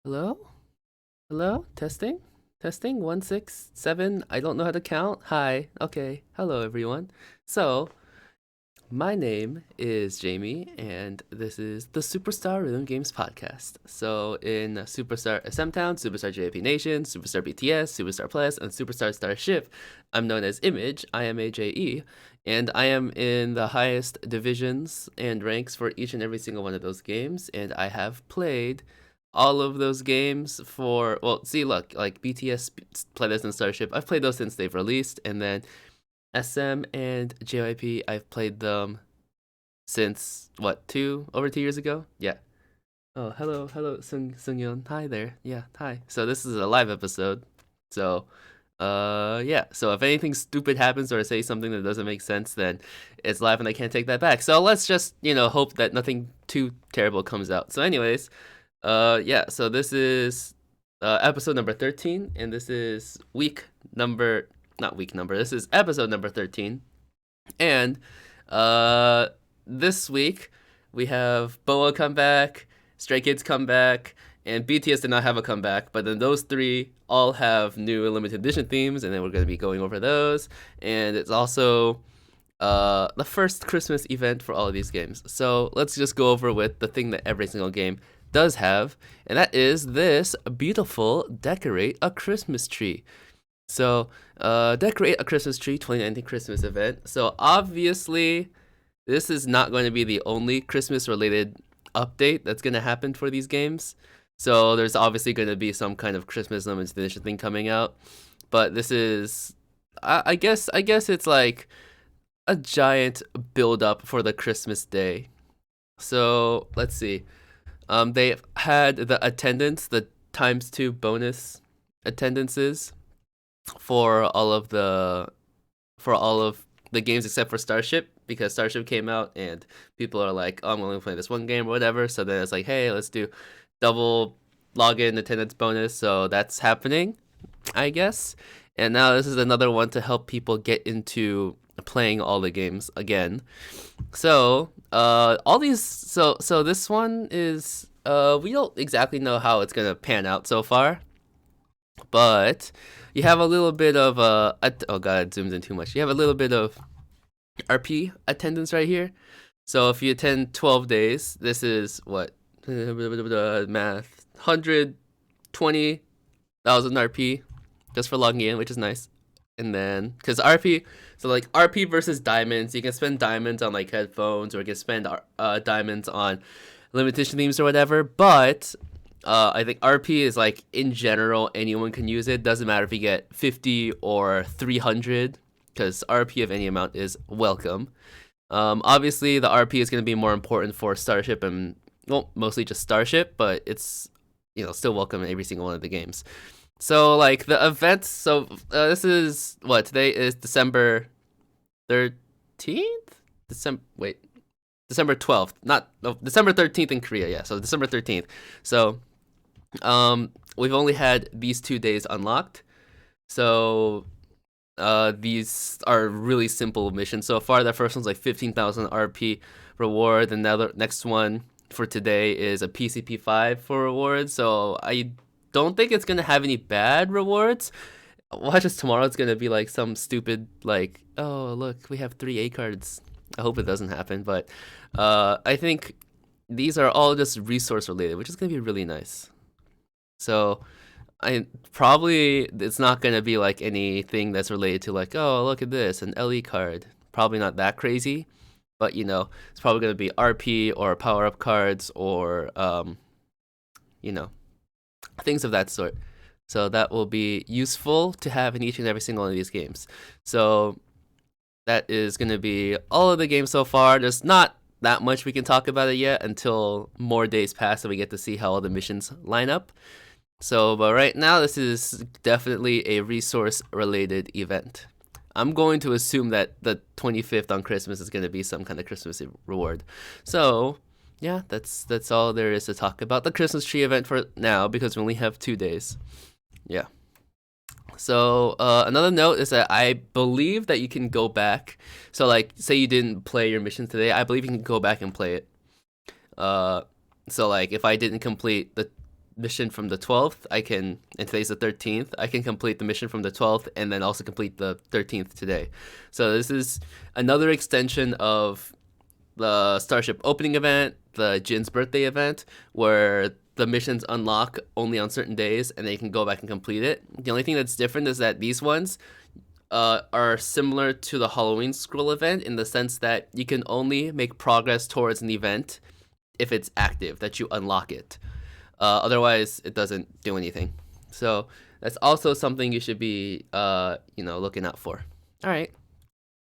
Hello? Hello? Testing? Testing? 167. I don't know how to count. Hi. Okay. Hello, everyone. So, my name is Jamie, and this is the Superstar Rhythm Games Podcast. So, in Superstar SMTOWN, Superstar JYPNATION, Superstar BTS, Superstar PLEDIS, and Superstar STARSHIP, I'm known as Image, IMAJE, and I am in the highest divisions and ranks for each and every single one of those games, and I have played all of those games for, well, see, look, like BTS, PLEDIS, and STARSHIP, I've played those since they've released, and then SM and JYP, I've played them since what, over 2 years ago? Yeah. Oh, hello, Sungyeon. Hi there. Yeah, hi. So this is a live episode. So, yeah. So if anything stupid happens or I say something that doesn't make sense, then it's live and I can't take that back. So let's just, hope that nothing too terrible comes out. So, anyways, yeah. So this is episode number 13, and this is not week number. This is episode number 13. And uh, this week we have BoA come back, Stray Kids come back, and BTS did not have a comeback. But then those three all have new limited edition themes, and then we're going to be going over those. And it's also the first Christmas event for all of these games. So let's just go over with the thing that every single game does have, and that is this beautiful Decorate a Christmas Tree. So, Decorate a Christmas Tree 2019 Christmas event. So, obviously, this is not going to be the only Christmas related update that's going to happen for these games. So, there's obviously going to be some kind of Christmas limited edition thing coming out. But this is, I guess it's like a giant build up for the Christmas day. So, let's see. They had the attendance, the times two bonus attendances for all of the games except for Starship, because Starship came out and people are like, oh, I'm only playing this one game or whatever. So then it's like, hey, let's do double login attendance bonus. So that's happening, I guess. And now this is another one to help people get into playing all the games again. So all these so this one is we don't exactly know how it's gonna pan out so far, but you have a little bit of oh god, it zooms in too much. You have a little bit of RP attendance right here. So if you attend 12 days, this is what math 120,000 RP just for logging in, which is nice. And then because RP, so like RP versus diamonds, you can spend diamonds on like headphones, or you can spend diamonds on limitation themes or whatever. But I think RP is like in general anyone can use it. Doesn't matter if you get 50 or 300, because RP of any amount is welcome. Obviously the RP is going to be more important for Starship and, well, mostly just Starship, but it's still welcome in every single one of the games. So like the events. So this is what today is December 13th. December 12th, not no, December 13th in Korea. Yeah, so December 13th. So we've only had these 2 days unlocked. So these are really simple missions so far. The first one's like 15,000 RP reward, and the next one for today is a PCP5 for rewards. So I don't think it's gonna have any bad rewards. Watch this tomorrow. It's gonna be like some stupid, like, oh look, we have 3 A cards. I hope it doesn't happen, but I think these are all just resource related, which is gonna be really nice. So it's not gonna be like anything that's related to like, oh look at this, an LE card. Probably not that crazy, but it's probably gonna be RP or power up cards or things of that sort. So that will be useful to have in each and every single one of these games. So that is going to be all of the games so far. There's not that much we can talk about it yet until more days pass and we get to see how all the missions line up. So, but right now, this is definitely a resource related event. I'm going to assume that the 25th on Christmas is going to be some kind of Christmas reward. So, yeah, that's all there is to talk about the Christmas tree event for now, because we only have 2 days. Yeah. So another note is that I believe that you can go back. So like, say you didn't play your mission today, I believe you can go back and play it. So like, if I didn't complete mission from the 12th, and today's the 13th, I can complete the mission from the 12th and then also complete the 13th today. So this is another extension of the Starship opening event, the Jin's birthday event, where the missions unlock only on certain days and they can go back and complete it. The only thing that's different is that these ones are similar to the Halloween scroll event in the sense that you can only make progress towards an event if it's active, that you unlock it. Otherwise, it doesn't do anything. So that's also something you should be, looking out for. All right.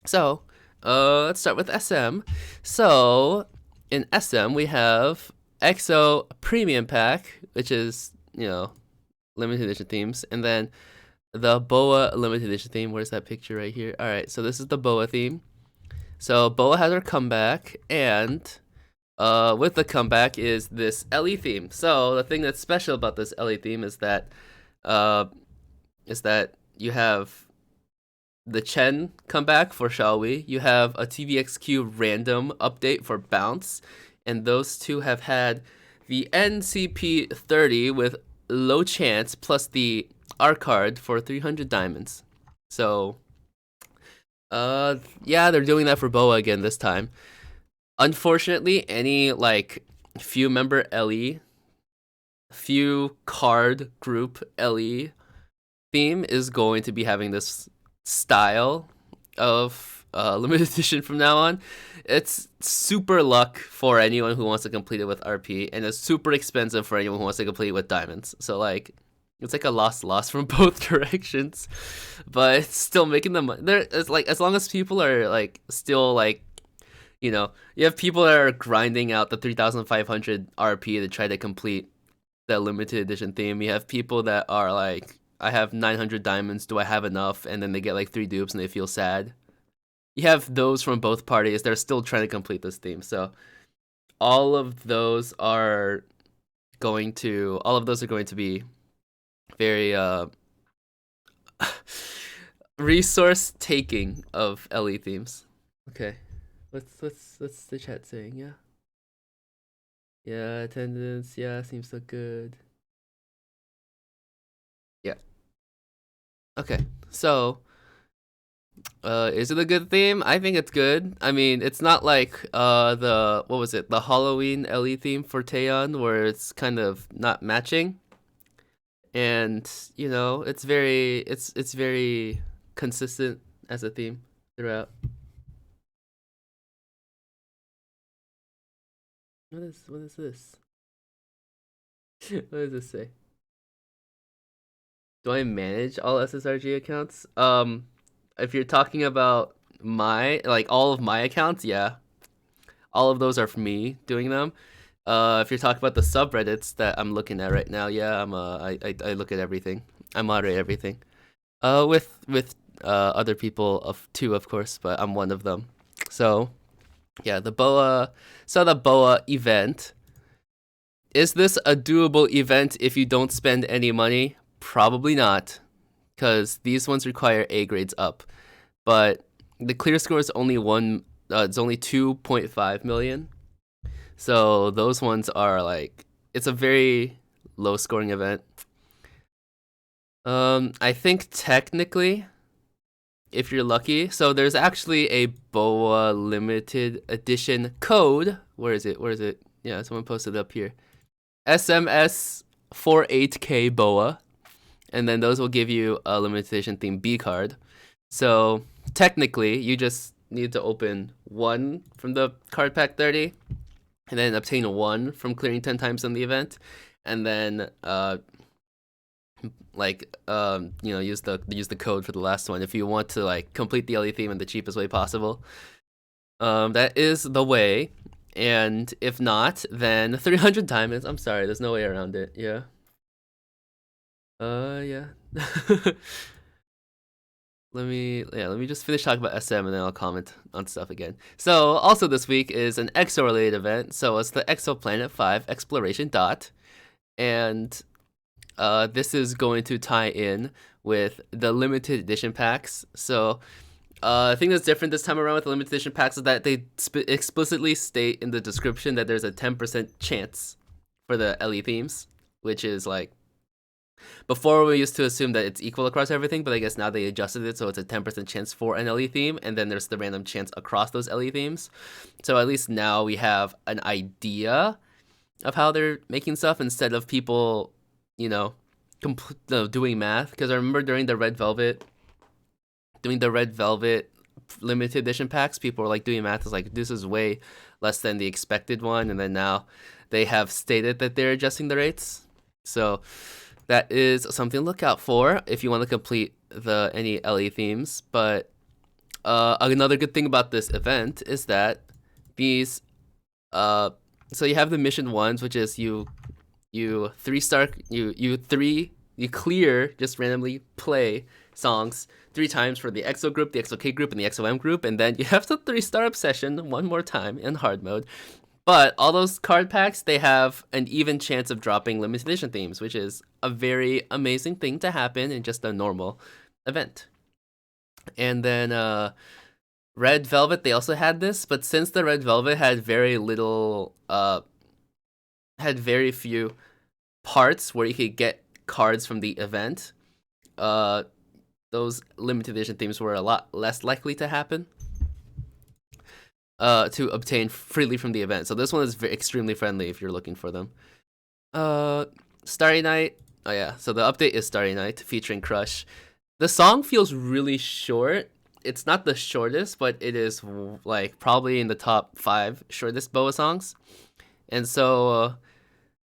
So let's start with SM. So in SM, we have EXO Premium Pack, which is, limited edition themes. And then the BoA limited edition theme. Where's that picture right here? All right. So this is the BoA theme. So BoA has her comeback, and with the comeback is this LE theme. So the thing that's special about this LE theme is that you have the Chen comeback for Shall We. You have a TVXQ random update for Bounce, and those two have had the NCP 30 with low chance plus the R card for 300 diamonds. So yeah, they're doing that for BoA again this time. Unfortunately, any few member LE, few card group LE theme is going to be having this style of limited edition from now on. It's super luck for anyone who wants to complete it with RP, and it's super expensive for anyone who wants to complete it with diamonds. So it's like a loss from both directions, but it's still making them there. It's as long as people are still you have people that are grinding out the 3,500 RP to try to complete the limited edition theme. You have people that are I have 900 diamonds, do I have enough? And then they get 3 dupes and they feel sad. You have those from both parties. They're still trying to complete this theme. So all of those are going to be very resource taking of LE themes. Okay. What's the chat saying? Yeah, attendance, seems so good. Yeah. Okay. So is it a good theme? I think it's good. I mean, it's not like the Halloween LE theme for Taeyeon, where it's kind of not matching. And it's very consistent as a theme throughout. What is this? What does this say? Do I manage all SSRG accounts? If you're talking about all of my accounts, yeah. All of those are for me doing them. If you're talking about the subreddits that I'm looking at right now, yeah, I look at everything. I moderate everything. With other people too, of course, but I'm one of them. So yeah, the BoA event. Is this a doable event if you don't spend any money? Probably not, because these ones require A grades up. But the clear score is only it's only 2.5 million. So those ones are it's a very low scoring event. I think technically, if you're lucky, so there's actually a BoA limited edition code. Where is it? Yeah, someone posted it up here. SMS 48K BoA, and then those will give you a limited edition theme B card. So technically, you just need to open 1 from the card pack 30, and then obtain 1 from clearing 10 times on the event, and then use the code for the last one if you want to complete the LE theme in the cheapest way possible. That is the way. And if not, then 300 diamonds. I'm sorry, there's no way around it. Yeah. Yeah. Let me just finish talking about SM and then I'll comment on stuff again. So also this week is an EXO related event. So it's the Exoplanet 5 Exploration Dot. And this is going to tie in with the limited edition packs. So the thing that's different this time around with the limited edition packs is that they explicitly state in the description that there's a 10% chance for the LE themes. which is like before we used to assume that it's equal across everything, but I guess now they adjusted it so it's a 10% chance for an LE theme, and then there's the random chance across those LE themes. So at least now we have an idea of how they're making stuff instead of people, you know, doing math. Because I remember during the Red Velvet, limited edition packs, people were like doing math. It's like, this is way less than the expected one, and then now they have stated that they're adjusting the rates. So that is something to look out for if you want to complete any LE themes. But another good thing about this event is that these so you have the mission ones, which is you clear, just randomly play songs 3 times for the EXO group, the EXO-K group, and the EXO-M group, and then you have the 3-star obsession one more time in hard mode. But all those card packs, they have an even chance of dropping limited edition themes, which is a very amazing thing to happen in just a normal event. And then Red Velvet, they also had this, but since the Red Velvet had very few parts where you could get cards from the event, those limited edition themes were a lot less likely to happen to obtain freely from the event. So this one is extremely friendly if you're looking for them. Starry Night. Oh yeah, so the update is Starry Night featuring Crush. The song feels really short. It's not the shortest, but it is like probably in the top 5 shortest BoA songs. And so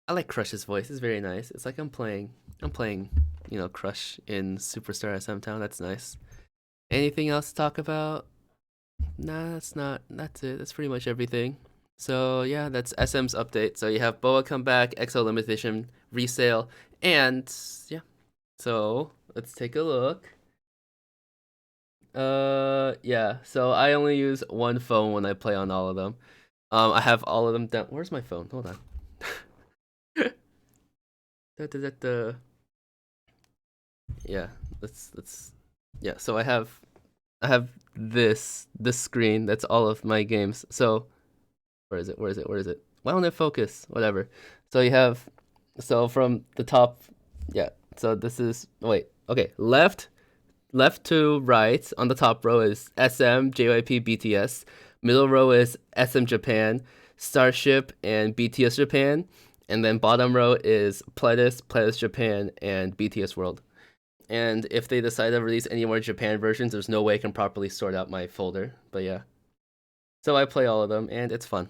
I like Crush's voice. It's very nice. It's like I'm playing, you know, Crush in Superstar SMTOWN. That's nice. Anything else to talk about? Nah, that's not. That's it. That's pretty much everything. So yeah, that's SM's update. So you have BoA come back, EXO limited edition resale, and yeah. So let's take a look. Yeah. So I only use one phone when I play on all of them. I have all of them down. Where's my phone? Hold on. Yeah. Let's. Yeah. So I have this screen. That's all of my games. So where is it? Why don't it focus? Whatever. So you have. So from the top. Yeah. So this is. Wait. Okay. Left to right on the top row is SM, JYP, BTS. Middle row is SM Japan, Starship, and BTS Japan. And then bottom row is PLEDIS Japan, and BTS World. And if they decide to release any more Japan versions, there's no way I can properly sort out my folder. But yeah. So I play all of them, and it's fun.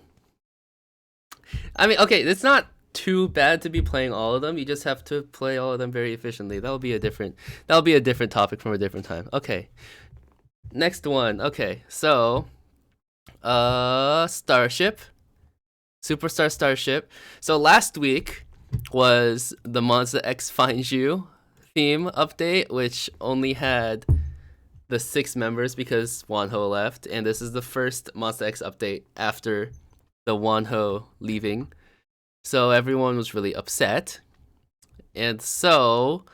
I mean, okay, it's not too bad to be playing all of them. You just have to play all of them very efficiently. That'll be a different topic from a different time. Okay. Next one. Okay. So Starship. Superstar Starship. So last week was the Monster X Finds You theme update, which only had the 6 members because Wonho left, and this is the first Monster X update after the Wonho leaving. So everyone was really upset. And so,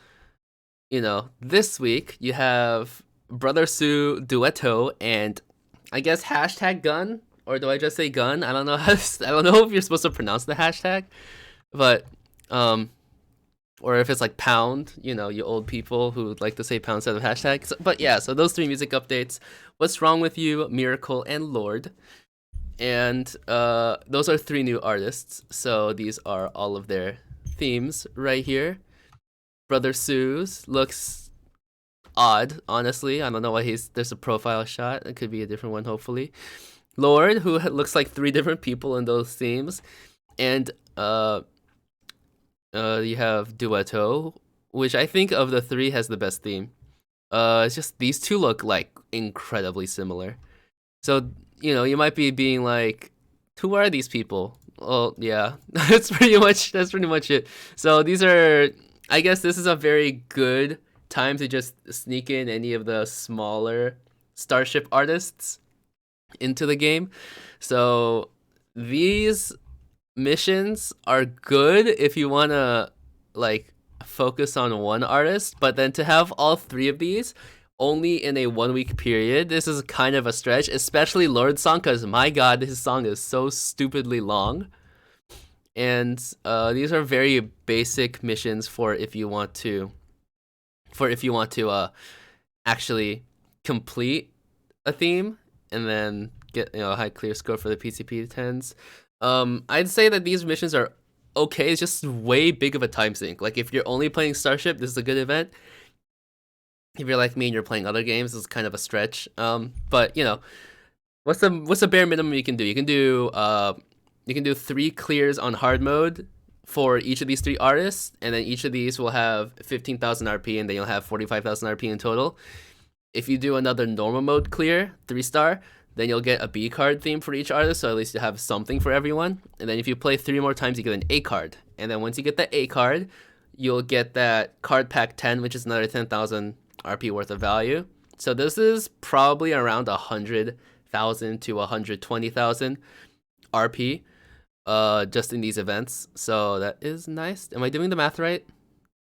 you know, this week you have Brother Sue Duetto and I guess hashtag gun, or do I just say gun? I don't know I don't know if you're supposed to pronounce the hashtag, but or if it's like pound, you know, you old people who like to say pound instead of hashtag. So, but yeah, so those 3 music updates: What's Wrong With You, Miracle, and Lord. And those are 3 new artists, so these are all of their themes right here. Brother Sue's looks odd, honestly. I don't know why there's a profile shot. It could be a different one, hopefully. Lord, who looks like 3 different people in those themes. And you have Duetto, which I think of the 3 has the best theme. It's just these 2 look like incredibly similar. So, you know, you might be being like, who are these people? Well, yeah, that's pretty much it. So these are, I guess this is a very good time to just sneak in any of the smaller Starship artists into the game. So these missions are good if you want to like focus on one artist, but then to have all 3 of these only in a 1-week period, this is kind of a stretch, especially Lord's song, because my god, his song is so stupidly long. and these are very basic missions for if you want to actually complete a theme and then get a high clear score for the PCP 10s. I'd say that these missions are okay. It's just way big of a time sink. Like if you're only playing Starship, this is a good event. If you're like me and you're playing other games, it's kind of a stretch. But what's the bare minimum you can do? You can do 3 clears on hard mode for each of these 3 artists, and then each of these will have 15,000 RP, and then you'll have 45,000 RP in total. If you do another normal mode clear, 3-star, then you'll get a B card theme for each artist, so at least you have something for everyone. And then if you play 3 more times, you get an A card. And then once you get the A card, you'll get that card pack 10, which is another 10,000 RP worth of value. So this is probably around 100,000 to 120,000 RP. Just in these events, so that is nice. Am I doing the math right?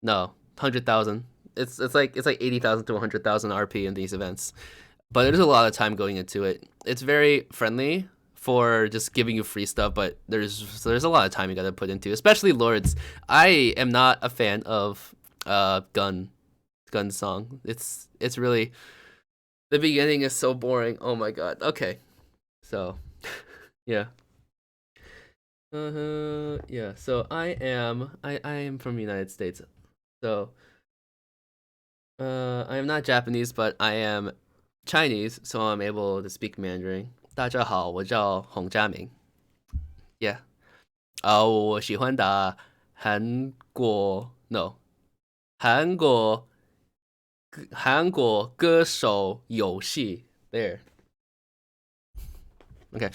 No, 100,000. It's like 80,000 to 100,000 RP in these events, but there's a lot of time going into it. It's very friendly for just giving you free stuff, but there's a lot of time you gotta put into, especially Lords. I am not a fan of gun song. It's really, the beginning is so boring. Oh my god. Okay, so yeah. Yeah, so I am from the United States. So I am not Japanese, but I am Chinese, so I'm able to speak Mandarin. 大家好，我叫洪家明。Yeah. 我喜欢打韩国歌手游戏 There. Okay.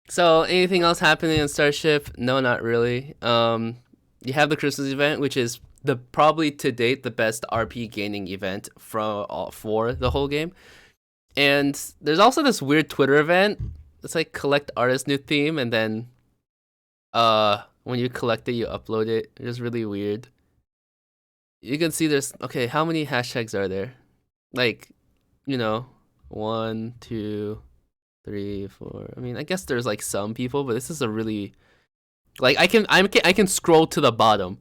So anything else happening in Starship? No, not really. You have the Christmas event, which is probably to date the best RP gaining event for the whole game. And there's also this weird Twitter event. It's like collect artist new theme, and then when you collect it, you upload it. It's really weird. You can see there's how many hashtags are there? Like, 1, 2, 3, 4. I mean, I guess there's like some people, but this is a really, like, I can scroll to the bottom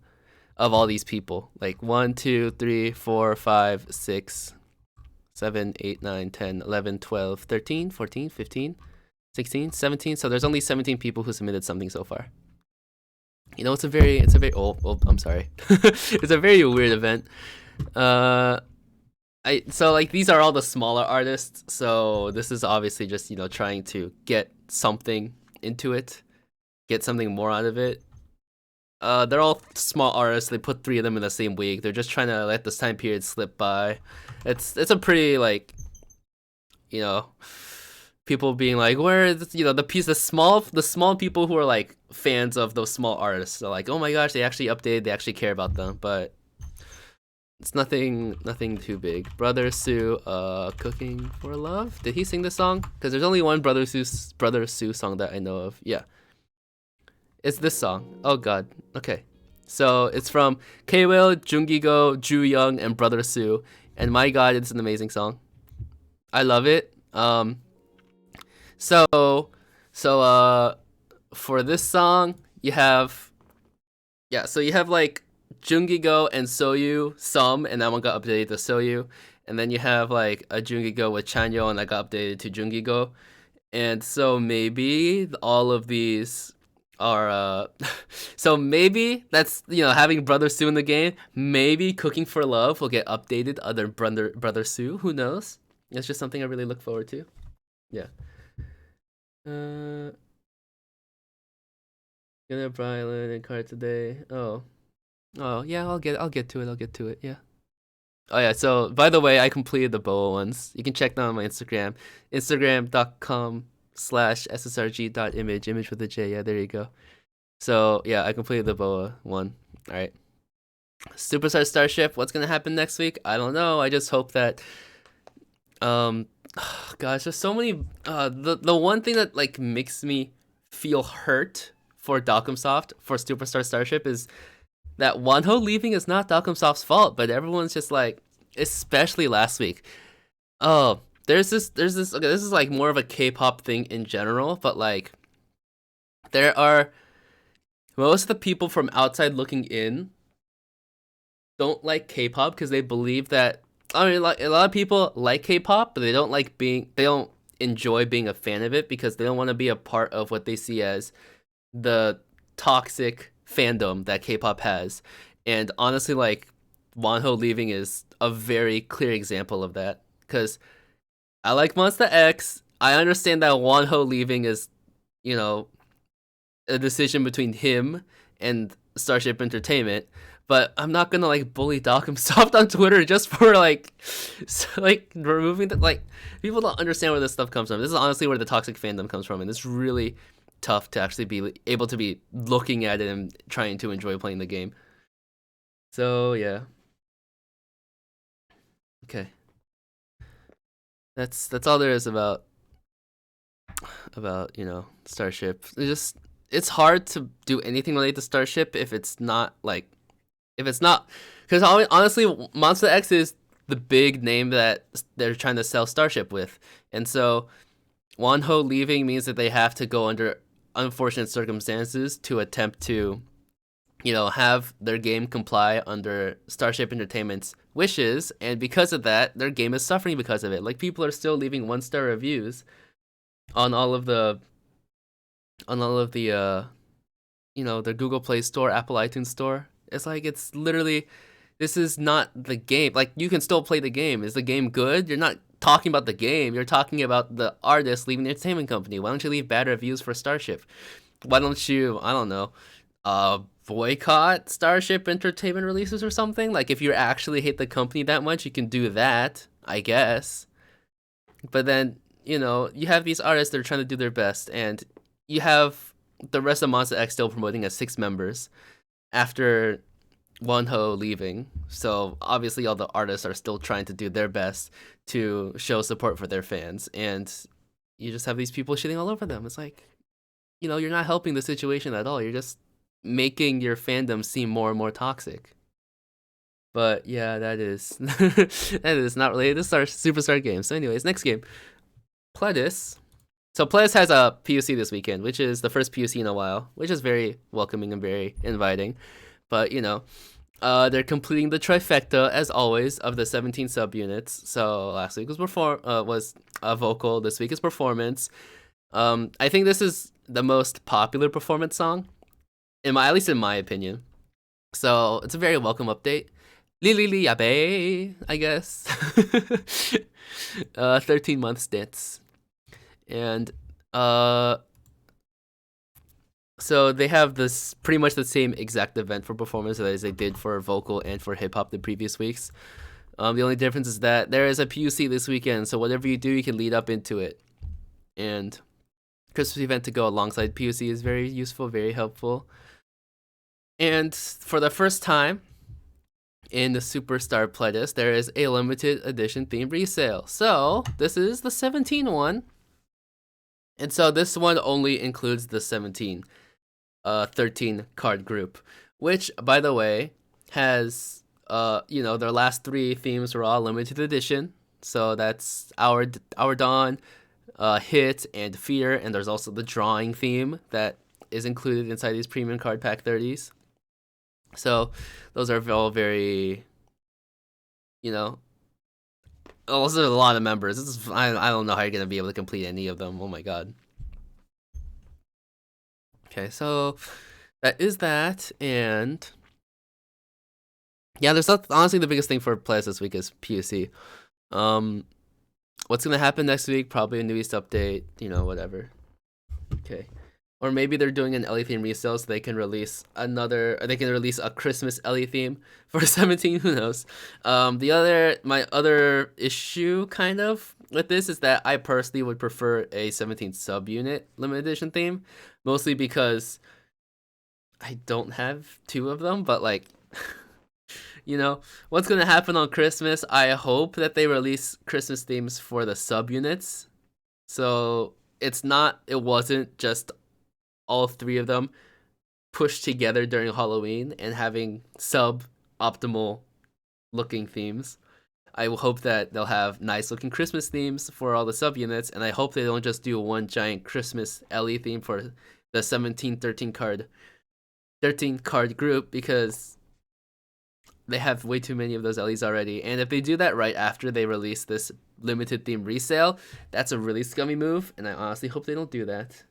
of all these people. Like 1, 2, 3, 4, 5, 6, 7, 8, 9, 10, 11, 12, 13, 14, 15, 16, 17. So there's only 17 people who submitted something so far. It's a very I'm sorry. It's a very weird event. So like these are all the smaller artists, so this is obviously just trying to get something into it, get something more out of it. They're all small artists. They put 3 of them in the same week. They're just trying to let this time period slip by. It's a pretty, like, people being like, where is the small people who are like fans of those small artists are like, oh my gosh, they actually updated, they actually care about them, but it's nothing too big. Brother Sue, Cooking for Love. Did he sing this song? Because there's only one Brother Sue song that I know of. Yeah, it's this song. Oh god. Okay, so it's from K-Will, Jungigo, Ju Young, and Brother Sue. And my god, it's an amazing song. I love it. So for this song, you have like Jungigo and Soyu some, and that one got updated to Soyu. And then you have like a Jungigo with Chanyo, and that got updated to Jungigo. And so maybe all of these are so maybe that's having Brother Sue in the game. Maybe Cooking for Love will get updated other Brother Sue. Who knows? It's just something I really look forward to. Yeah. Gonna Brylan and card today. Oh yeah, I'll get to it. Yeah. Oh yeah, so by the way, I completed the BoA ones. You can check them on my Instagram. Instagram.com/ssrg.image, image with a J. Yeah, there you go. So yeah, I completed the BoA one. Alright. Superstar Starship, what's gonna happen next week? I don't know. I just hope that gosh, there's so many the one thing that like makes me feel hurt for Dalcom Soft for Superstar Starship is that Wonho leaving is not Dalcom Soft's fault, but everyone's just like, especially last week. Oh, there's this okay, this is like more of a K-pop thing in general, but like there are most of the people from outside looking in don't like K-pop because they believe that, I mean, like, a lot of people like K-pop, but they don't enjoy being a fan of it because they don't want to be a part of what they see as the toxic fandom that K-pop has. And honestly, like, Wonho leaving is a very clear example of that. Because I like Monsta X. I understand that Wonho leaving is, you know, a decision between him and Starship Entertainment. But I'm not gonna like bully Dalcom soft on Twitter just for like, like removing the like. People don't understand where this stuff comes from. This is honestly where the toxic fandom comes from, and it's really tough to actually be able to be looking at it and trying to enjoy playing the game. So yeah, okay, that's all there is about Starship. It's hard to do anything related to Starship if it's not like if it's not because honestly, Monster X is the big name that they're trying to sell Starship with, and so Wonho leaving means that they have to go under unfortunate circumstances to attempt to, have their game comply under Starship Entertainment's wishes, and because of that, their game is suffering because of it. Like people are still leaving 1-star reviews on all of the their Google Play Store, Apple iTunes Store. It's like it's literally this is not the game. Like you can still play the game. Is the game good? You're not talking about the game. You're talking about the artist leaving the entertainment company. Why don't you leave bad reviews for Starship? Why don't you, I don't know, boycott Starship Entertainment releases or something? Like if you actually hate the company that much, you can do that, I guess. But then, you have these artists that are trying to do their best, and you have the rest of Monsta X still promoting as 6 members after Wonho leaving. So obviously all the artists are still trying to do their best to show support for their fans, and you just have these people shitting all over them. It's like, you're not helping the situation at all. You're just making your fandom seem more and more toxic. But yeah, that is that is not related to Superstar games. So anyways, next game, PLEDIS. So PLEDIS has a PUC this weekend, which is the first PUC in a while, which is very welcoming and very inviting. But they're completing the trifecta as always of the 17 subunits. So last week was a vocal. This week is performance. I think this is the most popular performance song, at least in my opinion. So it's a very welcome update. Lili yabe, I guess. 13-month stints, and so they have this pretty much the same exact event for performance as they did for vocal and for hip hop the previous weeks. The only difference is that there is a PUC this weekend, so whatever you do, you can lead up into it. And Christmas event to go alongside PUC is very useful, very helpful. And for the first time in the Superstar PLEDIS, there is a limited edition themed resale. So this is the 17 one. And so this one only includes the 13 card group, which, by the way, has, their last 3 themes were all limited edition. So that's Our Dawn, Hit, and Fear, and there's also the Drawing theme that is included inside these premium card pack 30s. So those are all very, also a lot of members. I don't know how you're going to be able to complete any of them. Oh my god. Okay, so that is that, and yeah, there's honestly the biggest thing for players this week is PUC. What's going to happen next week? Probably a New East update, whatever. Okay. Or maybe they're doing an Ellie theme resale so they can release a Christmas Ellie theme for 17, who knows. My other issue kind of with this is that I personally would prefer a 17 subunit limited edition theme, mostly because I don't have 2 of them, but like what's going to happen on Christmas? I hope that they release Christmas themes for the subunits. So it wasn't just all 3 of them pushed together during Halloween and having sub-optimal looking themes. I hope that they'll have nice looking Christmas themes for all the subunits, and I hope they don't just do one giant Christmas Ellie theme for the 17-13 card 13 card group because they have way too many of those LEs already. And if they do that right after they release this limited theme resale, that's a really scummy move, and I honestly hope they don't do that.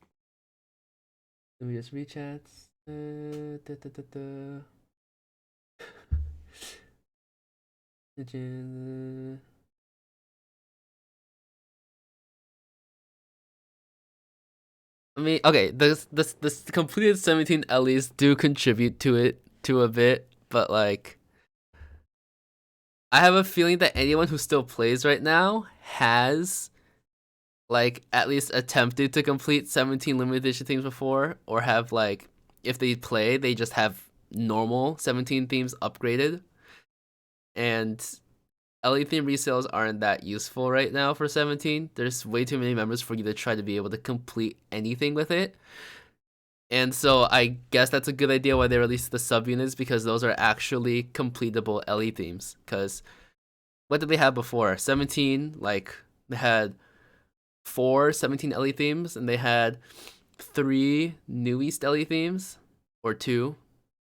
Let me just rechats. I mean, okay, this completed 17 LEs do contribute to it to a bit, but like I have a feeling that anyone who still plays right now has like at least attempted to complete 17 limited edition themes before, or have like if they play, they just have normal 17 themes upgraded. And LE theme resales aren't that useful right now for 17. There's way too many members for you to try to be able to complete anything with it. And so I guess that's a good idea why they released the subunits, because those are actually completable LE themes. Because what did they have before? 17, like they had 17 LE themes, and they had 3 New East LE themes, or 2.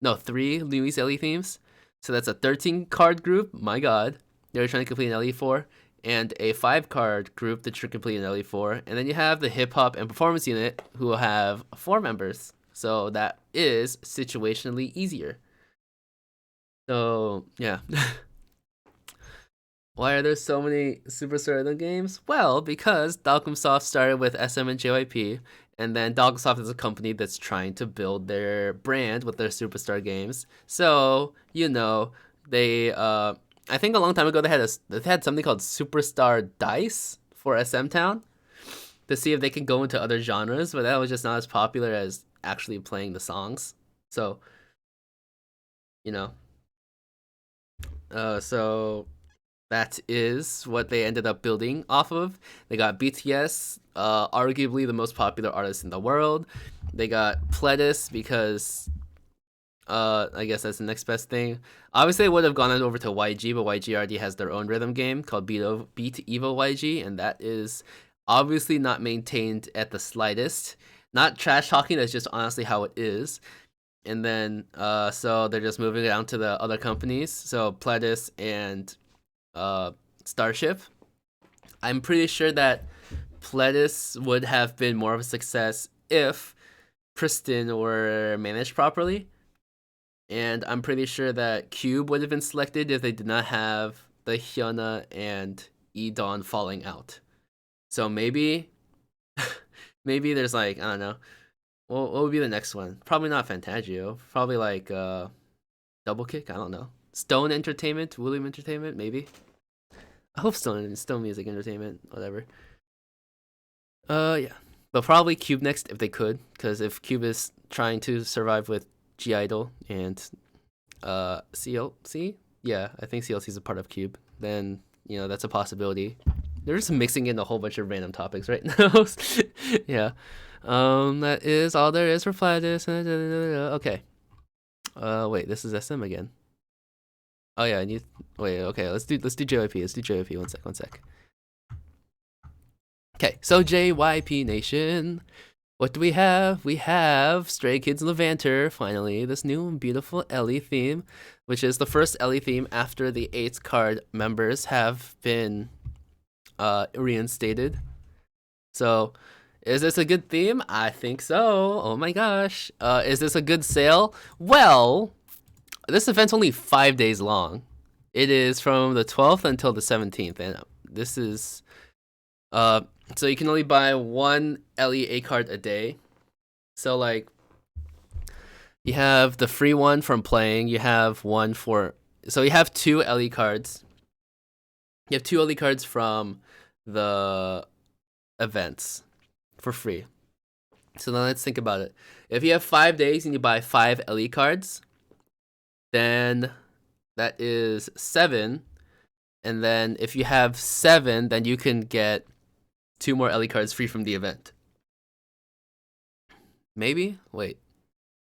No, 3 New East LE themes. So that's a 13 card group. My god. They're trying to complete an LE 4, and a 5 card group that should complete an LE 4. And then you have the hip hop and performance unit, who will have 4 members. So that is situationally easier. So yeah. Why are there so many Superstar Rhythm games? Well, because Dalcom Soft started with SM and JYP, and then Dalcom Soft is a company that's trying to build their brand with their Superstar games. So, you know, they I think a long time ago they had something called Superstar Dice for SMTOWN to see if they could go into other genres, but that was just not as popular as actually playing the songs. So, you know, so that is what they ended up building off of. They got BTS, arguably the most popular artist in the world. They got PLEDIS because I guess that's the next best thing. Obviously, I would have gone over to YG, but YG already has their own rhythm game called Beat Evo YG, and that is obviously not maintained at the slightest. Not trash talking, that's just honestly how it is. And then, so they're just moving it down to the other companies. So PLEDIS and STARSHIP. I'm pretty sure that PLEDIS would have been more of a success if Kristen were managed properly. And I'm pretty sure that Cube would have been selected if they did not have the Hyuna and Edon falling out. So maybe, maybe there's like, I don't know. What would be the next one? Probably not Fantagio. Probably like Double Kick. I don't know. Stone Entertainment, William Entertainment, maybe. I hope Stone Music Entertainment, whatever. Yeah, but probably Cube next if they could, because if Cube is trying to survive with G Idol and CLC, yeah, I think CLC is a part of Cube. Then you know that's a possibility. They're just mixing in a whole bunch of random topics right now. Yeah. That is all there is for PLEDIS. Okay. Wait, this is SM again. Oh yeah, I need. Wait, okay, let's do JYP. Let's do JYP. One sec. Okay, so JYPNATION. What do we have? We have Stray Kids Levanter, finally, this new and beautiful LE theme, which is the first LE theme after the 8 card members have been reinstated. So, is this a good theme? I think so. Oh my gosh. Is this a good sale? Well, this event's only 5 days long. It is from the 12th until the 17th, and this is so you can only buy 1 LEA card a day. So like you have the free one from playing, you have one for, so you have 2 LE cards. You have 2 LE cards from the events for free. So now let's think about it. If you have 5 days and you buy 5 LE cards, then that is 7. And then if you have 7, then you can get 2 more LE cards free from the event. Maybe? Wait,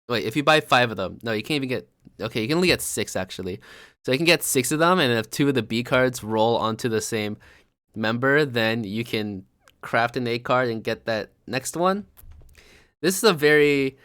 if you buy 5 of them. No, you can't even get, okay, you can only get 6 actually. So you can get 6 of them, and if 2 of the B cards roll onto the same member, then you can craft an A card and get that next one. This is a very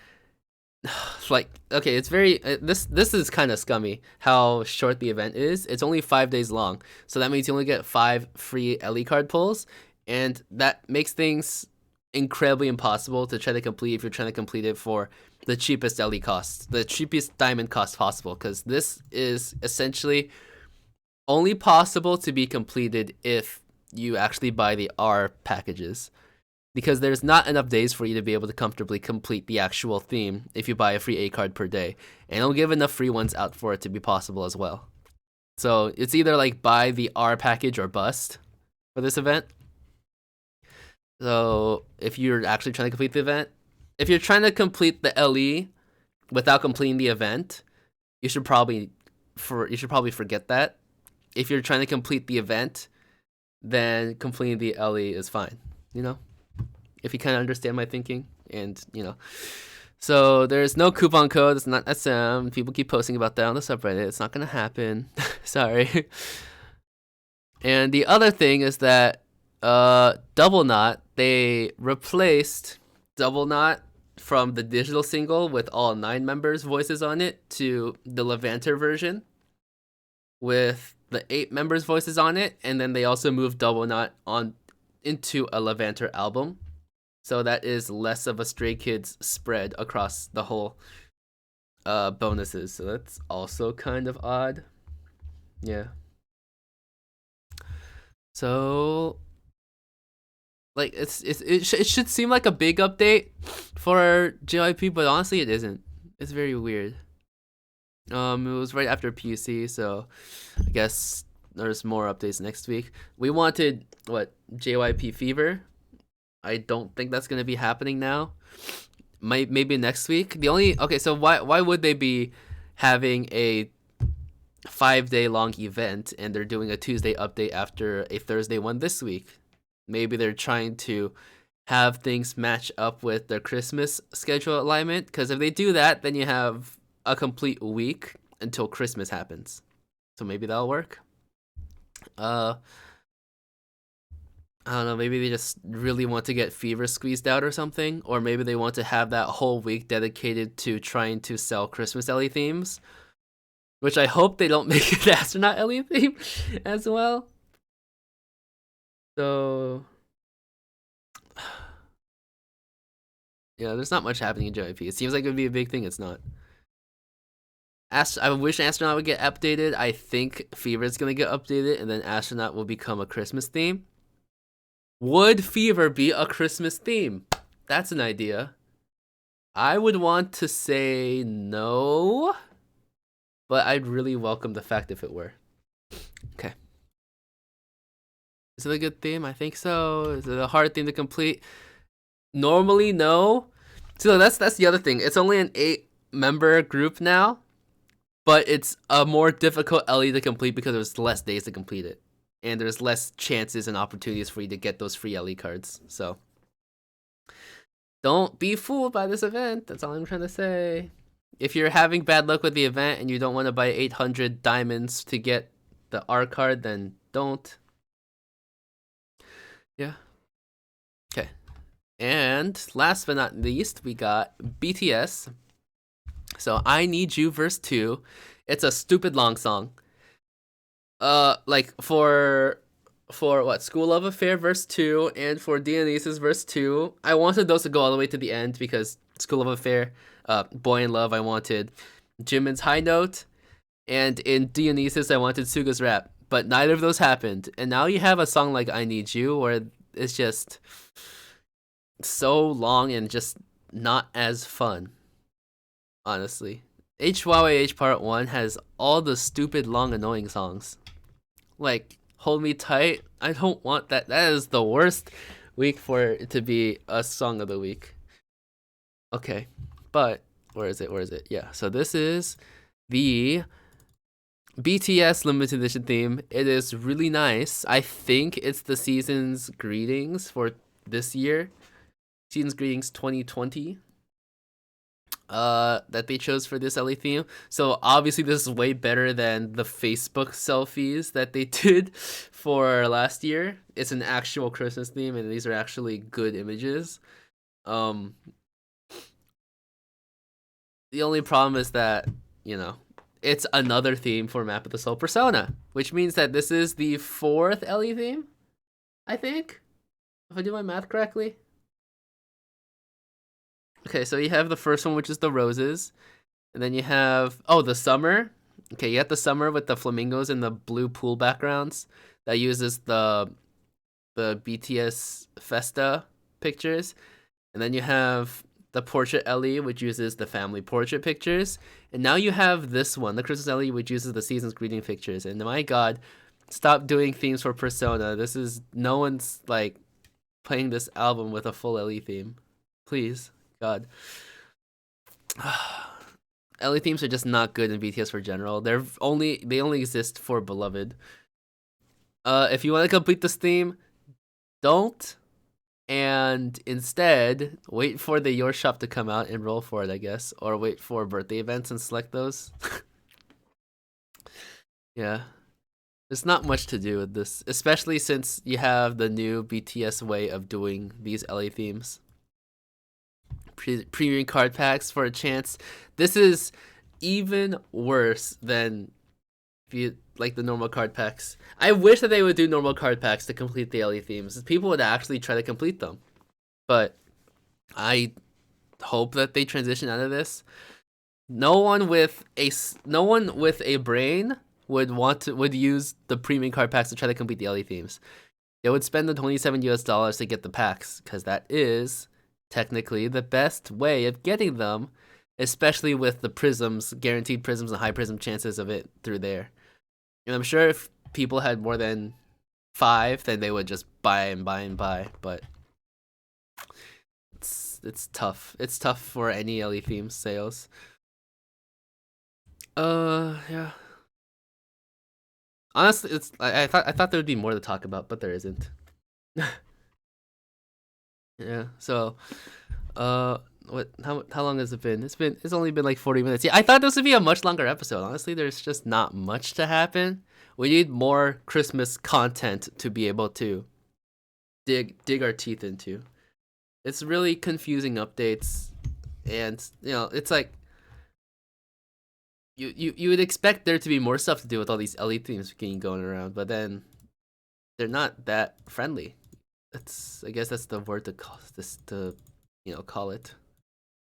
like, okay, it's very this is kind of scummy how short the event is. It's only 5 days long, so that means you only get 5 free LE card pulls, and that makes things incredibly impossible to try to complete if you're trying to complete it for the cheapest LE cost, the cheapest diamond cost possible, because this is essentially only possible to be completed if you actually buy the R packages, because there's not enough days for you to be able to comfortably complete the actual theme if you buy a free A card per day, and it'll give enough free ones out for it to be possible as well. So it's either like buy the R package or bust for this event. So if you're actually trying to complete the event, if you're trying to complete the LE without completing the event, you should probably forget that. If you're trying to complete the event, then completing the LE is fine. You know, if you kind of understand my thinking, and you know. So there's no coupon code. It's not SM. People keep posting about that on the subreddit. It's not gonna happen. Sorry. And the other thing is that Double Knot, they replaced Double Knot from the digital single with all 9 members' voices on it to the Levanter version with the 8 members' voices on it, and then they also moved Double Knot on into a Levanter album. So that is less of a Stray Kids spread across the whole bonuses. So that's also kind of odd. Yeah. So like it should seem like a big update for JYP, but honestly it isn't. It's very weird. It was right after PUC, so I guess there's more updates next week. We wanted what, JYP Fever. I don't think that's gonna be happening now. Maybe next week. So why would they be having a 5-day long event and they're doing a Tuesday update after a Thursday one this week? Maybe they're trying to have things match up with their Christmas schedule alignment, because if they do that, then you have a complete week until Christmas happens. So maybe that'll work. I don't know, maybe they just really want to get Fever squeezed out or something, or maybe they want to have that whole week dedicated to trying to sell Christmas LE themes, which I hope they don't make an astronaut LE theme as well. So yeah, there's not much happening in JYP. It seems like it would be a big thing. It's not. I wish Astronaut would get updated. I think Fever is gonna get updated, and then Astronaut will become a Christmas theme. Would Fever be a Christmas theme? That's an idea. I would want to say no, but I'd really welcome the fact if it were. Okay. Is it a good theme? I think so. Is it a hard theme to complete? Normally, no. So that's the other thing. It's only an 8-member group now, but it's a more difficult LE to complete because there's less days to complete it, and there's less chances and opportunities for you to get those free LE cards. So don't be fooled by this event. That's all I'm trying to say. If you're having bad luck with the event and you don't want to buy 800 diamonds to get the R card, then don't. Yeah. Okay. And last but not least, we got BTS. So I Need You verse 2. It's a stupid long song. Like for what, School Love Affair verse 2 and for Dionysus verse 2, I wanted those to go all the way to the end because School Love Affair, Boy in Love, I wanted Jimin's High Note, and in Dionysus I wanted Suga's rap, but neither of those happened. And now you have a song like I Need You where it's just so long and just not as fun, honestly. HYYH Part 1 has all the stupid, long, annoying songs. Like, Hold Me Tight, I don't want that. That is the worst week for it to be a song of the week. Okay, but where is it? Yeah, so this is the BTS limited edition theme. It is really nice. I think it's the season's greetings for this year. Season's greetings 2020. That they chose for this LE theme. So obviously this is way better than the Facebook selfies that they did for last year. It's an actual Christmas theme, and these are actually good images. The only problem is that, you know, it's another theme for Map of the Soul Persona, which means that this is the 4th Ellie theme, I think, if I do my math correctly. Okay, so you have the first one, which is the roses, and then you have the summer. Okay, you have the summer with the flamingos and the blue pool backgrounds that uses the BTS Festa pictures, and then you have the portrait Ellie, which uses the family portrait pictures, and now you have this one, the Christmas Ellie, which uses the season's greeting pictures. And my God, stop doing themes for Persona. This is no one's like playing this album with a full Ellie theme, please, God. Ellie themes are just not good in BTS for general. They only exist for Beloved. If you want to complete this theme, don't. And instead, wait for the Your Shop to come out and roll for it, I guess. Or wait for birthday events and select those. Yeah. There's not much to do with this, especially since you have the new BTS way of doing these LA themes. Premium card packs for a chance. This is even worse than like the normal card packs. I wish that they would do normal card packs to complete the LE themes. People would actually try to complete them. But I hope that they transition out of this. No one with a brain would use the premium card packs to try to complete the LE themes. They would spend the $27 to get the packs, because that is technically the best way of getting them, especially with the prisms, guaranteed prisms and high prism chances of it through there. And I'm sure if people had more than 5, then they would just buy and buy and buy. But it's tough. It's tough for any LE theme sales. Yeah. Honestly, I thought there would be more to talk about, but there isn't. Yeah. So, how long has it been? It's only been like 40 minutes. Yeah, I thought this would be a much longer episode. Honestly, there's just not much to happen. We need more Christmas content to be able to dig our teeth into. It's really confusing updates, and it's like you would expect there to be more stuff to do with all these LE themes going around, but then they're not that friendly. I guess that's the word to call this, to call it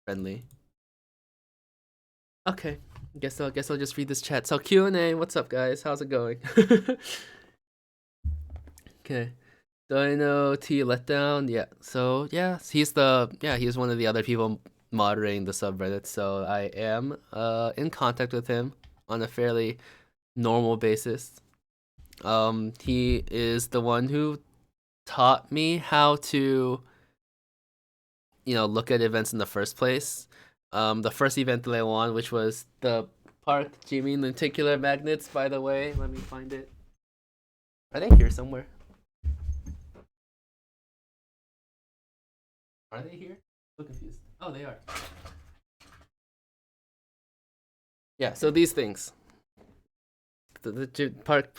friendly. Okay, guess I'll just read this chat. So Q&A, what's up guys? How's it going? Okay. Dino T Letdown, yeah. So yeah, he's one of the other people moderating the subreddit. So I am in contact with him on a fairly normal basis. He is the one who taught me how to look at events in the first place. The first event that I won, which was the Park Jimin lenticular magnets, by the way. Let me find it. Are they here somewhere? Are they here? I'm so confused. Oh, they are. Yeah, so these things. The Park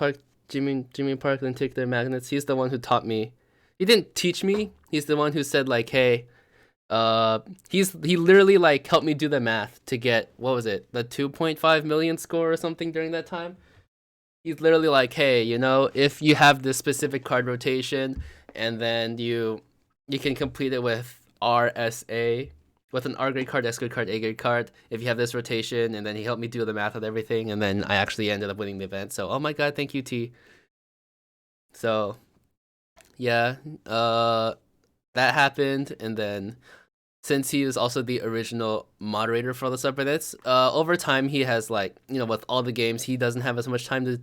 Jimin Park lenticular magnets. He's the one who taught me. He didn't teach me. He's the one who said like, hey, he literally like helped me do the math to get, what was it, the 2.5 million score or something during that time. He's literally like, hey, if you have this specific card rotation, and then you can complete it with RSA, with an R grade card, S grade card, A grade card, if you have this rotation. And then he helped me do the math of everything, and then I actually ended up winning the event. So oh my god, thank you, T. So yeah, that happened. And then since he is also the original moderator for the subreddits, over time he has like, with all the games, he doesn't have as much time to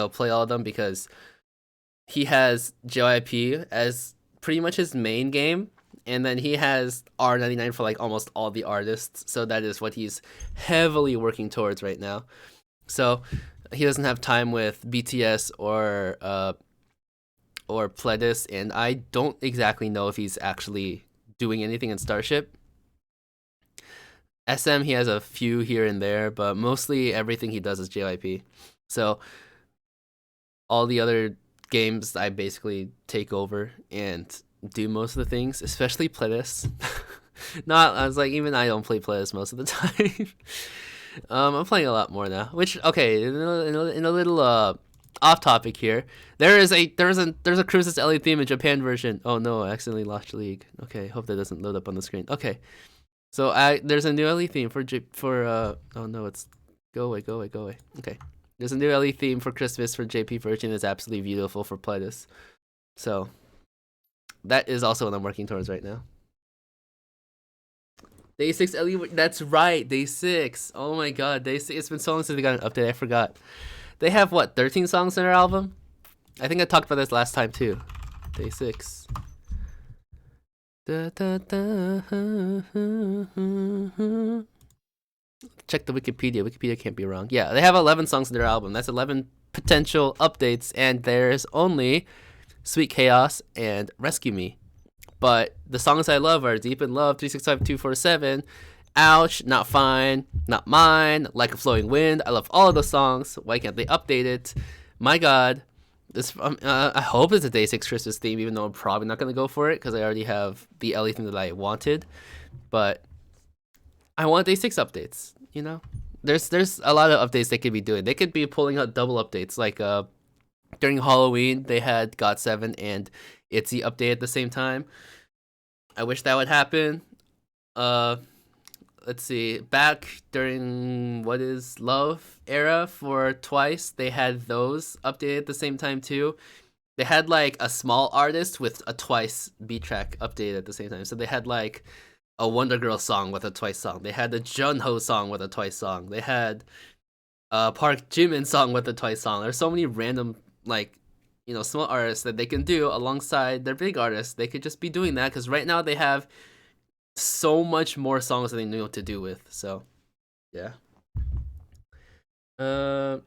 play all of them, because he has JYP as pretty much his main game, and then he has R99 for like almost all the artists. So that is what he's heavily working towards right now. So he doesn't have time with BTS or PLEDIS, and I don't exactly know if he's actually doing anything in Starship. SM, he has a few here and there, but mostly everything he does is JYP. So all the other games I basically take over and do most of the things, especially PLEDIS. Not, I was like, even I don't play PLEDIS most of the time. I'm playing a lot more now. Which, okay, in a little off topic here. There's a Cruises LA theme in Japan version. Oh no, I accidentally lost League. Okay, hope that doesn't load up on the screen. Okay, so there's a new LA theme for oh no, it's go away. Okay, there's a new LA theme for Christmas for JP version. It's absolutely beautiful for PLEDIS. So that is also what I'm working towards right now. Day 6 LE, that's right, Day 6. Oh my god, Day 6. It's been so long since they got an update, I forgot. They have, what, 13 songs in their album? I think I talked about this last time, too. Day 6. Check the Wikipedia. Wikipedia can't be wrong. Yeah, they have 11 songs in their album. That's 11 potential updates, and there's only Sweet Chaos and Rescue Me. But the songs I love are Deep in Love, 365247, Ouch, Not Fine, Not Mine, Like a Flowing Wind. I love all of the songs. Why can't they update it? My god. This I hope it's a Day 6 Christmas theme, even though I'm probably not going to go for it because I already have the LE theme that I wanted. But I want Day 6 updates, you know? There's a lot of updates they could be doing. They could be pulling out double updates. Like during Halloween, they had GOT7 and ITZY update at the same time. I wish that would happen. Let's see. Back during What Is Love era for Twice, they had those updated at the same time too. They had like a small artist with a Twice beat track updated at the same time. So they had like a Wonder Girl song with a Twice song. They had a Junho song with a Twice song. They had a Park Jimin song with a Twice song. There's so many random like, you know, small artists that they can do alongside their big artists. They could just be doing that because right now they have so much more songs than they knew what to do with. So, yeah. The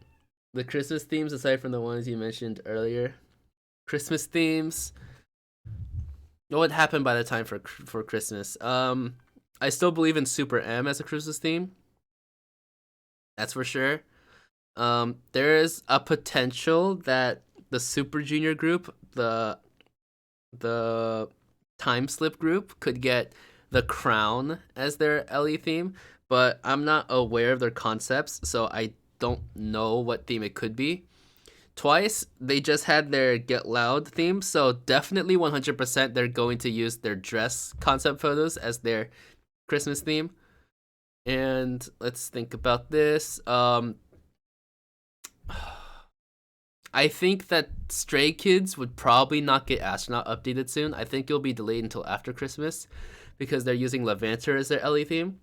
Christmas themes, aside from the ones you mentioned earlier, Christmas themes. What happened by the time for Christmas? I still believe in Super M as a Christmas theme. That's for sure. There is a potential that the Super Junior group, the Time Slip group, could get The Crown as their LE theme, but I'm not aware of their concepts, so I don't know what theme it could be. Twice, they just had their Get Loud theme, so definitely 100% they're going to use their dress concept photos as their Christmas theme. And let's think about this. I think that Stray Kids would probably not get Astronaut updated soon. I think it'll be delayed until after Christmas because they're using Levanter as their LE theme.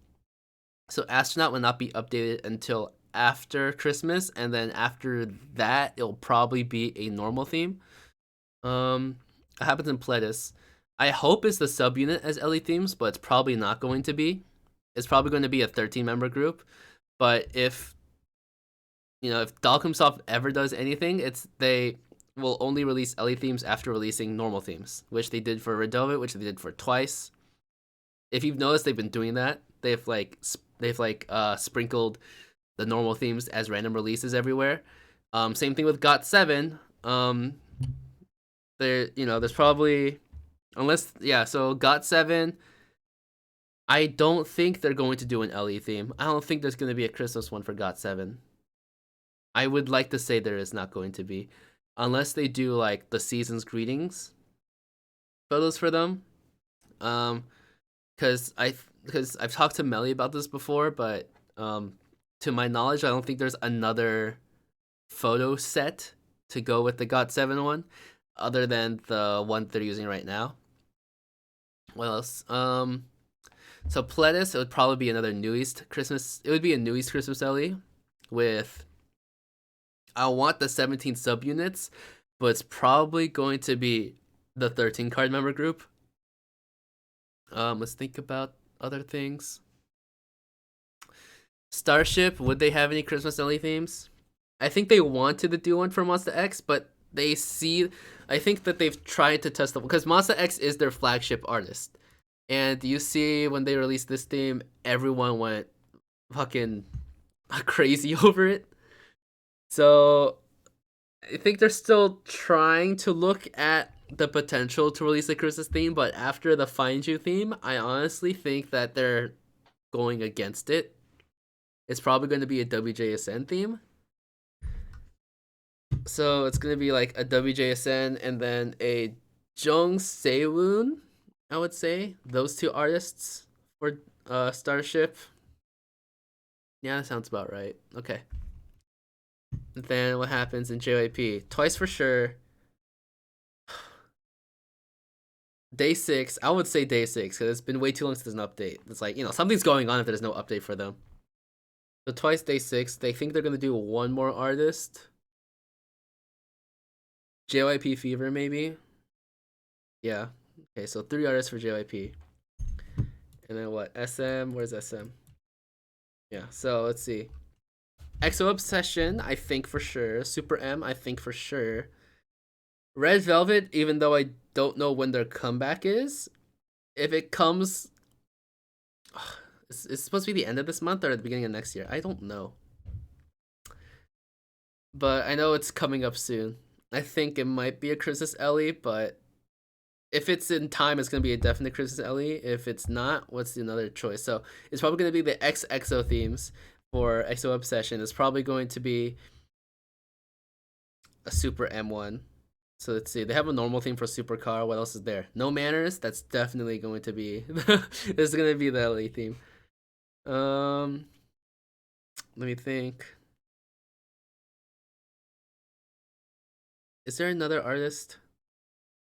So Astronaut will not be updated until after Christmas, and then after that, it'll probably be a normal theme. It happens in PLEDIS. I hope it's the subunit as LE themes, but it's probably not going to be. It's probably going to be a 13-member group. But if Dalcom ever does anything, they will only release LE themes after releasing normal themes, which they did for Red Velvet, which they did for Twice. If you've noticed, they've been doing that. They've sprinkled the normal themes as random releases everywhere. Same thing with GOT7. There's probably so GOT7. I don't think they're going to do an LE theme. I don't think there's going to be a Christmas one for GOT7. I would like to say there is not going to be, unless they do like the season's greetings photos for them. Because I've talked to Melly about this before, but to my knowledge, I don't think there's another photo set to go with the GOT7 one, other than the one they're using right now. What else? So PLEDIS, it would probably be another New East Christmas. It would be a New East Christmas LE with. I want the 17 subunits, but it's probably going to be the 13 card member group. Let's think about other things. Starship, would they have any Christmas LE themes? I think they wanted to do one for Monster X, but I think that they've tried to test them because Monster X is their flagship artist. And you see when they released this theme, everyone went fucking crazy over it. So I think they're still trying to look at the potential to release a Christmas theme, but after the Find You theme, I honestly think that they're going against it. It's probably going to be a WJSN theme. So it's going to be like a WJSN and then a Jung Sewoon, I would say. Those two artists for Starship. Yeah, that sounds about right. Okay. And then what happens in JYP? Twice for sure. Day 6, I would say day 6 because it's been way too long since there's an update. It's like, something's going on if there's no update for them. So Twice day 6, they think they're going to do one more artist. JYP Fever, maybe? Yeah. Okay, so 3 artists for JYP. And then what? SM? Where's SM? Yeah, so let's see. EXO Obsession, I think for sure. Super M, I think for sure. Red Velvet, even though I don't know when their comeback is. If it comes... It's supposed to be the end of this month or at the beginning of next year. I don't know. But I know it's coming up soon. I think it might be a Christmas Ellie, but if it's in time, it's going to be a definite Christmas Ellie. If it's not, what's another choice? So it's probably going to be the XXO themes for EXO Obsession. It's probably going to be a Super M1. So let's see. They have a normal theme for Supercar. What else is there? No Manners. That's definitely going to be. This is going to be the LA theme. Let me think. Is there another artist?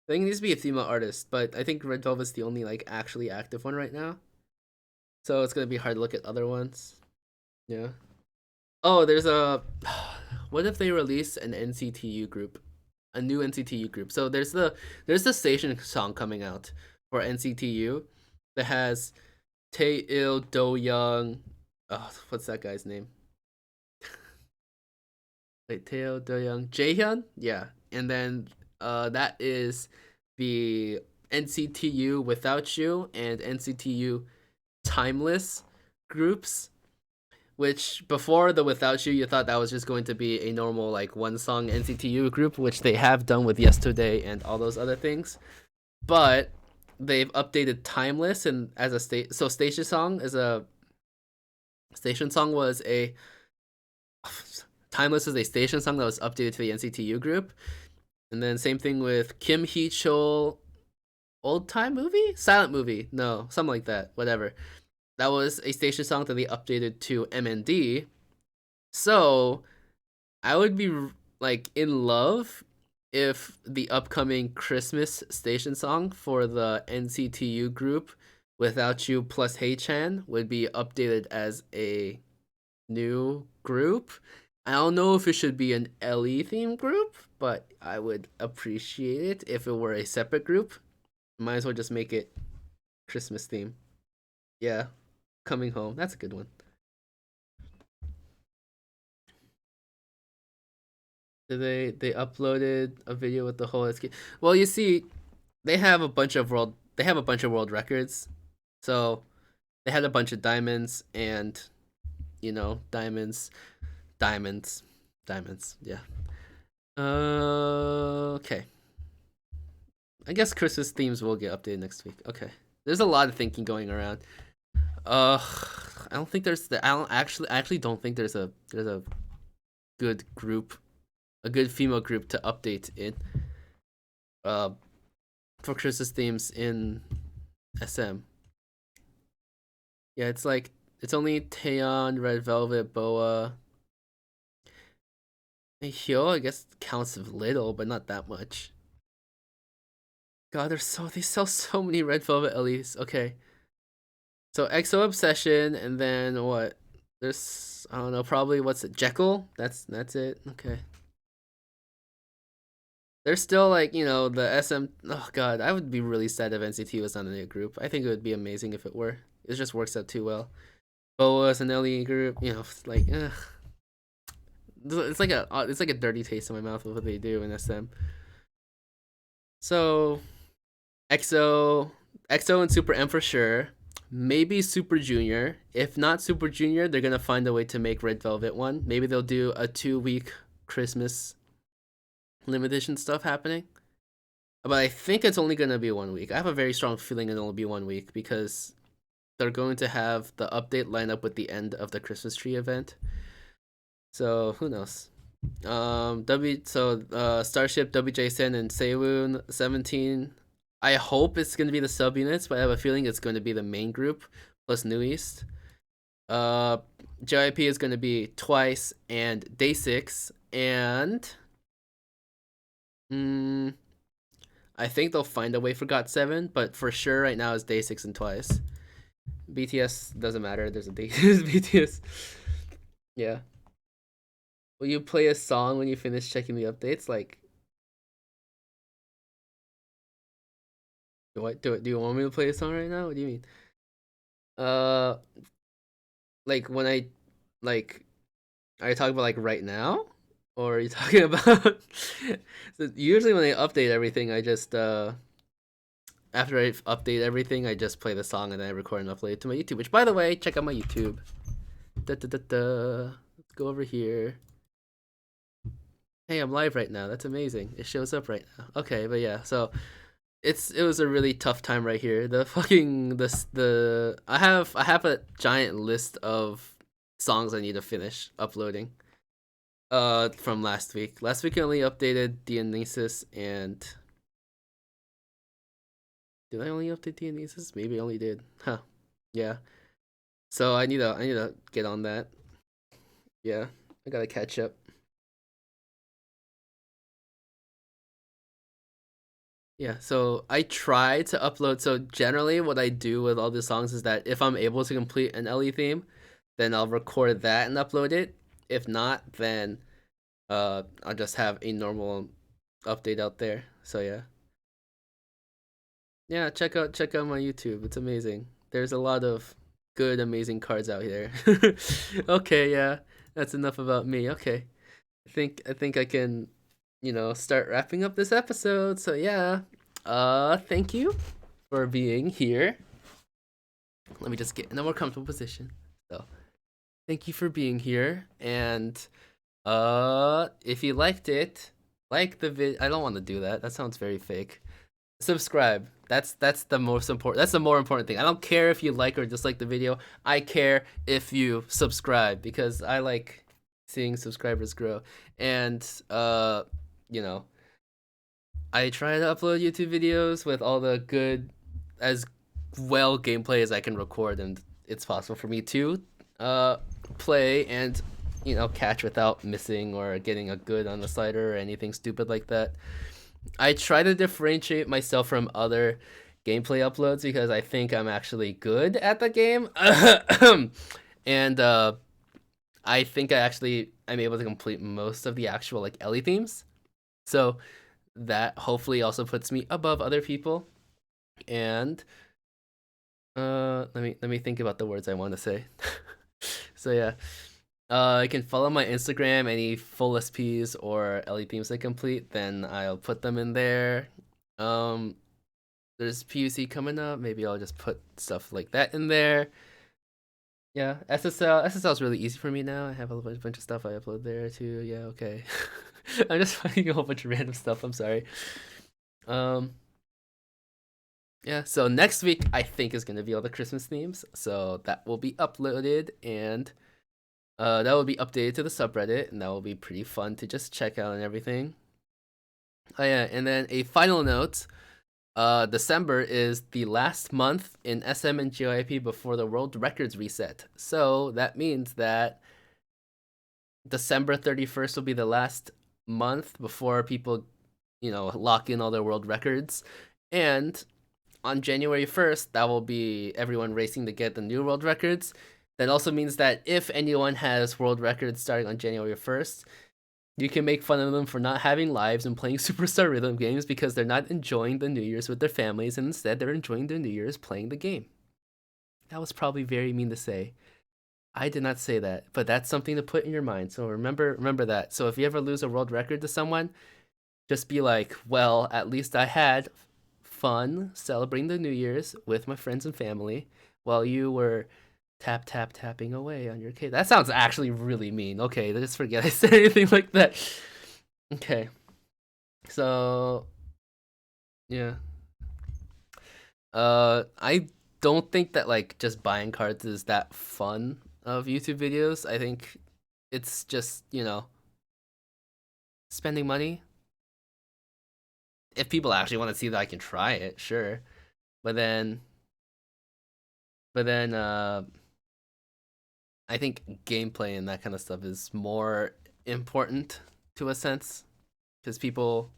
I think it needs to be a female artist, but I think Red Velvet's the only like actually active one right now. So it's gonna be hard to look at other ones. Yeah. Oh, there's a. What if they release an NCTU group, a new NCTU group? So there's the station song coming out for NCTU that has Tae-il, Do-young. Oh, what's that guy's name? Wait, Tae-il, Do-young, Jaehyun. Yeah, and then that is the NCTU Without You and NCTU Timeless groups, which before the Without You thought that was just going to be a normal like one song NCTU group, which they have done with Yesterday and all those other things, but they've updated Timeless and as a station song is a station song was a Timeless is a station song that was updated to the NCTU group. And then same thing with Kim Hee Chol, Old Time Movie? Silent Movie. No, something like that. Whatever. That was a station song that they updated to MND. So I would be like in love if the upcoming Christmas station song for the NCTU group Without You plus Hey Chan would be updated as a new group. I don't know if it should be an LE theme group, but I would appreciate it if it were a separate group. Might as well just make it Christmas theme. Yeah, Coming Home. That's a good one. They uploaded a video with the whole Well, you see, they have a bunch of world records. So they had a bunch of diamonds and diamonds. Yeah. Okay. I guess Christmas themes will get updated next week. Okay. There's a lot of thinking going around. I don't think there's I actually don't think there's a good group, a good female group to update in for Christmas themes in SM. Yeah, it's like it's only Taeyeon, Red Velvet, BoA. Hyo, I guess counts as little, but not that much. God, they sell so many Red Velvet LEs. Okay. So EXO Obsession, and then what? There's I don't know, probably what's it? Jekyll? That's it. Okay. There's still like, the SM oh god, I would be really sad if NCT was not in a group. I think it would be amazing if it were. It just works out too well. BoA's an LE group, like it's like a dirty taste in my mouth of what they do in SM. So EXO and Super M for sure. Maybe Super Junior. If not Super Junior, they're gonna find a way to make Red Velvet one. Maybe they'll do a 2-week Christmas limited edition stuff happening. But I think it's only gonna be 1 week. I have a very strong feeling it'll only be 1 week because they're going to have the update line up with the end of the Christmas tree event. So who knows? Starship, WJSN, and Seiwon 17. I hope it's gonna be the subunits, but I have a feeling it's going to be the main group plus New East. Uh, JYP is gonna be twice and Day 6, and I think they'll find a way for GOT7, but for sure right now is Day 6 and twice. BTS doesn't matter. There's a Day BTS. Yeah. Will you play a song when you finish checking the updates? Like, what do you want me to play a song right now? What do you mean? Uh, like when I, like, are you talking about like right now, or are you talking about? So usually when I update everything, I just after I update everything, I just play the song and then I record and upload it to my YouTube. Which, by the way, check out my YouTube. Da da da da. Let's go over here. Hey, I'm live right now. That's amazing. It shows up right now. Okay, but yeah, so it was a really tough time right here. I have a giant list of songs I need to finish uploading. From last week. Last week I only updated Dionysus and did I only update Dionysus? Maybe I only did. Huh. Yeah. So I need to get on that. Yeah. I gotta catch up. Yeah, so I try to upload. So generally, what I do with all these songs is that if I'm able to complete an LE theme, then I'll record that and upload it. If not, then I'll just have a normal update out there. So yeah, yeah. Check out my YouTube. It's amazing. There's a lot of good, amazing cards out here. Okay, yeah, that's enough about me. Okay, I think I can, start wrapping up this episode. So yeah, thank you for being here. Let me just get in a more comfortable position. So, thank you for being here, and if you liked it, like the vid. I don't want to do that. That sounds very fake. Subscribe. That's the most important. That's the more important thing. I don't care if you like or dislike the video. I care if you subscribe because I like seeing subscribers grow. And you know, I try to upload YouTube videos with all the good, as well gameplay as I can record, and it's possible for me to play and catch without missing or getting a good on the slider or anything stupid like that. I try to differentiate myself from other gameplay uploads because I think I'm actually good at the game. And I think I'm able to complete most of the actual like Ellie themes. So that hopefully also puts me above other people. And let me think about the words I want to say. So yeah. You can follow my Instagram, any full SPs or LE themes I complete, then I'll put them in there. There's PUC coming up, maybe I'll just put stuff like that in there. Yeah, SSL is really easy for me now. I have a bunch of stuff I upload there too. Yeah, okay. I'm just finding a whole bunch of random stuff, I'm sorry. Yeah, so next week I think is gonna be all the Christmas themes, so that will be uploaded and that will be updated to the subreddit, and that will be pretty fun to just check out and everything. Oh yeah, and then a final note, December is the last month in SM and JYP before the world records reset. So that means that December 31st will be the last month before people, lock in all their world records. And on January 1st, that will be everyone racing to get the new world records. That also means that if anyone has world records starting on January 1st, you can make fun of them for not having lives and playing Superstar Rhythm games because they're not enjoying the New Year's with their families, and instead they're enjoying their New Year's playing the game. That was probably very mean to say. I did not say that, but that's something to put in your mind. So remember that. So if you ever lose a world record to someone, just be like, well, at least I had fun celebrating the New Year's with my friends and family while you were tapping away on your case. That sounds actually really mean. Okay, just forget I said anything like that. Okay. So Yeah. I don't think that like just buying cards is that fun of YouTube videos. I think it's just, spending money. If people actually want to see that I can try it, sure. But then but then I think gameplay and that kind of stuff is more important to a sense because people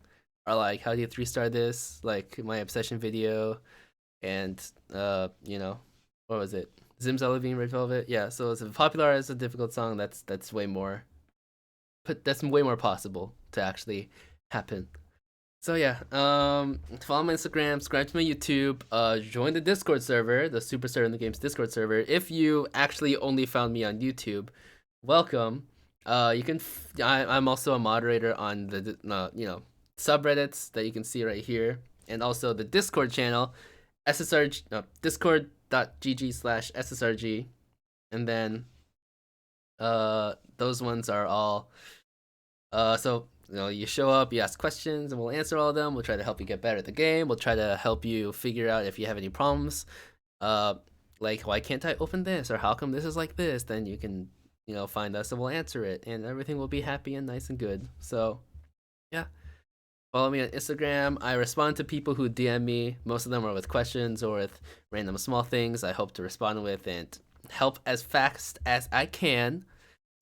are like, how do you 3-star this? Like my obsession video and what was it? Zimzalabine Red Velvet. Yeah, so it's popular as a difficult song. That's way more, but that's way more possible to actually happen. So yeah, follow my Instagram, subscribe to my YouTube, join the Discord server, the Superstar in the Games Discord server. If you actually only found me on YouTube, welcome. You can. I'm also a moderator on the subreddits that you can see right here, and also the Discord channel, SSRG, no, discord.gg/SSRG, and then those ones are all so you show up, you ask questions, and we'll answer all of them. We'll try to help you get better at the game. We'll try to help you figure out if you have any problems. Uh, like why can't I open this, or how come this is like this? Then you can find us and we'll answer it, and everything will be happy and nice and good. So yeah, follow me on Instagram. I respond to people who DM me. Most of them are with questions or with random small things I hope to respond with and help as fast as I can.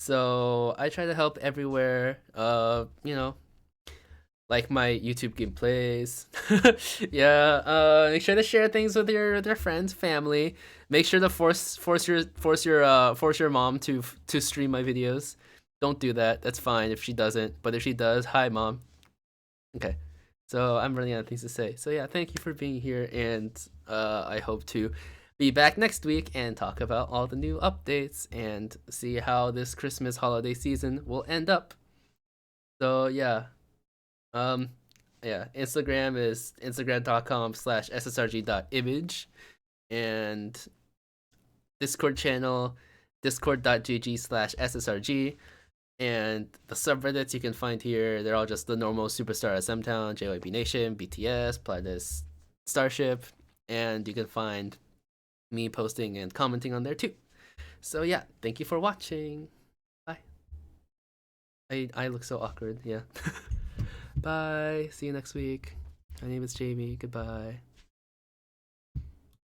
So I try to help everywhere. Like my YouTube gameplays. Yeah. Make sure to share things with your friends, family. Make sure to force your mom to stream my videos. Don't do that. That's fine if she doesn't. But if she does, hi mom. Okay. So I'm running out of things to say. So yeah, thank you for being here, and I hope to be back next week and talk about all the new updates and see how this Christmas holiday season will end up. So yeah, um, yeah, Instagram is instagram.com/ssrg.image, and Discord channel discord.gg/ssrg, and the subreddits you can find here, they're all just the normal Superstar SMTOWN, JYPNATION, BTS, PLEDIS, STARSHIP, and you can find me posting and commenting on there too. So yeah, thank you for watching. Bye. I look so awkward. Yeah. Bye. See you next week. My name is Jamie. Goodbye.